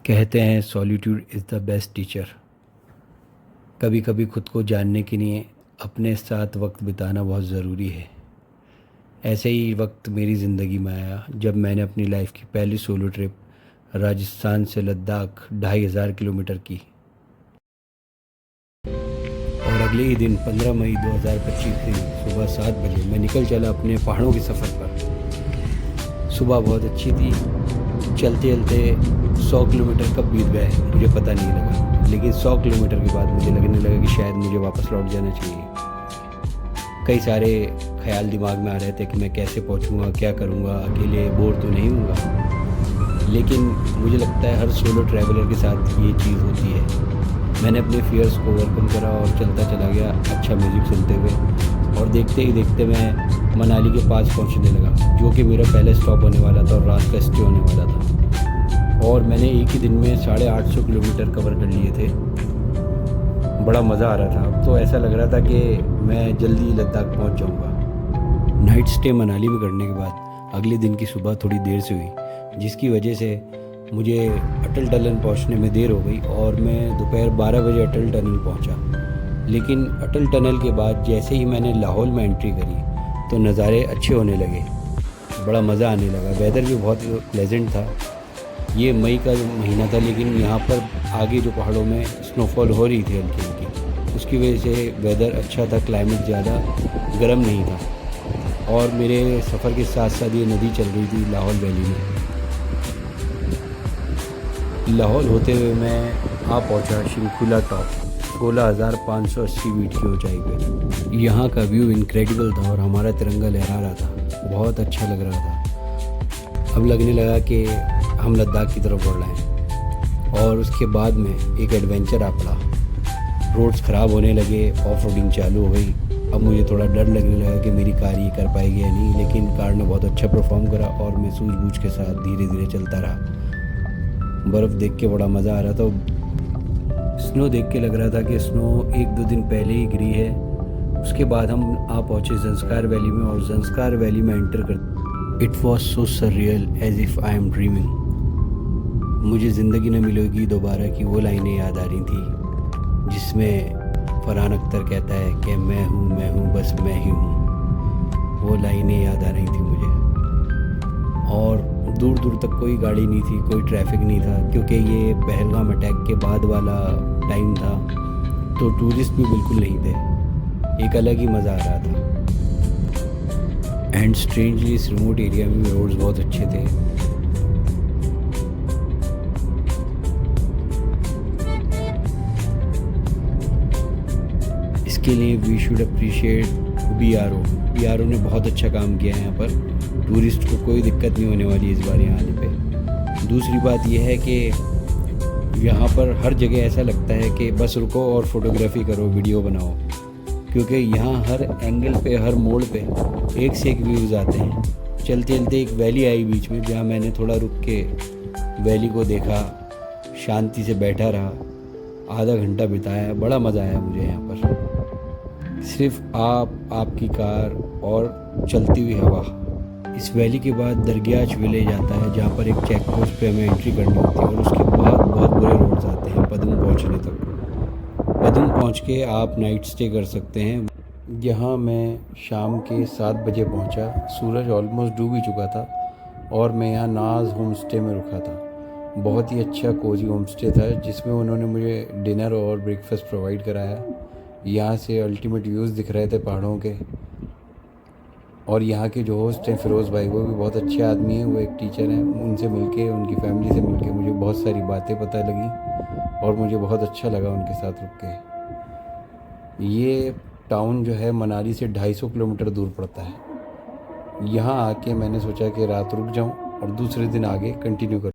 कहते हैं solitude is the best teacher. कभी कभी खुद को जानने के लिए अपने साथ वक्त बिताना बहुत ज़रूरी है। ऐसे ही वक्त मेरी ज़िंदगी में आया जब मैंने अपनी लाइफ की पहली सोलो ट्रिप राजस्थान से लद्दाख 2500 किलोमीटर की। और अगले ही दिन 15 मई 2025 से सुबह 7 बजे मैं निकल चला अपने पहाड़ों के सफ़र पर। सुबह बहुत अच्छी थी। चलते चलते 100 किलोमीटर कब बीत गए मुझे पता नहीं लगा, लेकिन 100 किलोमीटर के बाद मुझे लगने लगा कि शायद मुझे वापस लौट जाना चाहिए। कई सारे ख्याल दिमाग में आ रहे थे कि मैं कैसे पहुंचूंगा, क्या करूंगा, अकेले बोर तो नहीं हूँगा। लेकिन मुझे लगता है हर सोलो ट्रैवलर के साथ ये चीज़ होती है। मैंने अपने फियर्स को ओवरकम करा और चलता चला गया, अच्छा म्यूज़िक सुनते हुए। और देखते ही देखते मैं मनाली के पास पहुंचने लगा, जो कि मेरा पहले स्टॉप होने वाला था और रात का स्टे होने वाला था। और मैंने एक ही दिन में 850 किलोमीटर कवर कर लिए थे। बड़ा मज़ा आ रहा था। अब तो ऐसा लग रहा था कि मैं जल्दी लद्दाख पहुंच जाऊंगा। नाइट स्टे मनाली में करने के बाद अगले दिन की सुबह थोड़ी देर से हुई, जिसकी वजह से मुझे अटल टनल पहुंचने में देर हो गई और मैं दोपहर 12 बजे अटल टनल पहुंचा। लेकिन अटल टनल के बाद जैसे ही मैंने लाहौल में एंट्री करी तो नज़ारे अच्छे होने लगे, बड़ा मज़ा आने लगा। वेदर भी बहुत प्लेजेंट था। ये मई का महीना था, लेकिन यहाँ पर आगे जो पहाड़ों में स्नोफॉल हो रही थी हल्की हल्की, उसकी वजह से वेदर अच्छा था, क्लाइमेट ज़्यादा गर्म नहीं था। और मेरे सफ़र के साथ साथ ये नदी चल रही थी लाहौल वैली में। लाहौल होते हुए मैं आ पहुंचा शिंकुला टॉप, 16,580 फीट की ऊंचाई पे। यहाँ का व्यू इनक्रेडिबल था और हमारा तिरंगा लहरा रहा था। बहुत अच्छा लग रहा था। अब लगने लगा कि हम लद्दाख की तरफ बढ़ रहे हैं। और उसके बाद में एक एडवेंचर आ पड़ा। रोड्स ख़राब होने लगे, ऑफ रोडिंग चालू हो गई। अब मुझे थोड़ा डर लगने लगा कि मेरी कार ये कर पाएगी या नहीं, लेकिन कार ने बहुत अच्छा परफॉर्म करा और मैं सूझबूझ के साथ धीरे धीरे चलता रहा। बर्फ़ देख के बड़ा मज़ा आ रहा था। स्नो देख के लग रहा था कि स्नो 1-2 दिन पहले ही गिरी है। उसके बाद हम आ पहुँचे ज़ंस्कार वैली में, और ज़ंस्कार वैली में एंटर कर it was so surreal as if I am dreaming. मुझे ज़िंदगी न मिलेगी दोबारा की वो लाइनें याद आ रही थी, जिसमें फरहान अख्तर कहता है कि मैं हूँ बस मैं ही हूँ। वो लाइनें याद आ रही थी मुझे। और दूर दूर तक कोई गाड़ी नहीं थी, कोई ट्रैफिक नहीं था, क्योंकि ये पहलगाम अटैक के बाद वाला टाइम था, तो टूरिस्ट भी बिल्कुल नहीं थे। एक अलग ही मज़ा आ रहा था। एंड स्ट्रेंजली इस रिमोट एरिया में रोड्स बहुत अच्छे थे। इसके लिए वी शुड अप्रिशिएट BRO ने बहुत अच्छा काम किया है। यहाँ पर टूरिस्ट को कोई दिक्कत नहीं होने वाली इस बार यहाँ आने पे। दूसरी बात यह है कि यहाँ पर हर जगह ऐसा लगता है कि बस रुको और फोटोग्राफी करो, वीडियो बनाओ, क्योंकि यहाँ हर एंगल पे, हर मोड़ पे एक से एक व्यूज़ आते हैं। चलते चलते एक वैली आई बीच में, जहाँ मैंने थोड़ा रुक के वैली को देखा, शांति से बैठा रहा, आधा घंटा बिताया। बड़ा मज़ा आया मुझे यहाँ पर। सिर्फ आपकी कार और चलती हुई हवा। इस वैली के बाद दरग्याच विलेज आता है, जहाँ पर एक चेक पोस्ट पे हमें एंट्री करनी होती है, और उसके बाद बहुत बुरे रोड्स आते हैं पदुम पहुँचने तक। पदुम पहुँच के आप नाइट स्टे कर सकते हैं। यहाँ मैं शाम के 7 बजे पहुँचा। सूरज ऑलमोस्ट डूब ही चुका था और मैं यहाँ नाज होम स्टे में रुका था। बहुत ही अच्छा कोजी होम स्टे था, जिसमें उन्होंने मुझे डिनर और ब्रेकफास्ट प्रोवाइड कराया। यहाँ से अल्टीमेट व्यूज़ दिख रहे थे पहाड़ों के। और यहाँ के जो होस्ट हैं फ़िरोज़ भाई, वो भी बहुत अच्छे आदमी हैं। वो एक टीचर हैं। उनसे मिलके, उनकी फैमिली से मिलके मुझे बहुत सारी बातें पता लगी और मुझे बहुत अच्छा लगा उनके साथ रुक के। ये टाउन जो है मनाली से 250 किलोमीटर दूर पड़ता है। यहाँ आके मैंने सोचा कि रात रुक जाऊँ और दूसरे दिन आगे कंटिन्यू करूँ।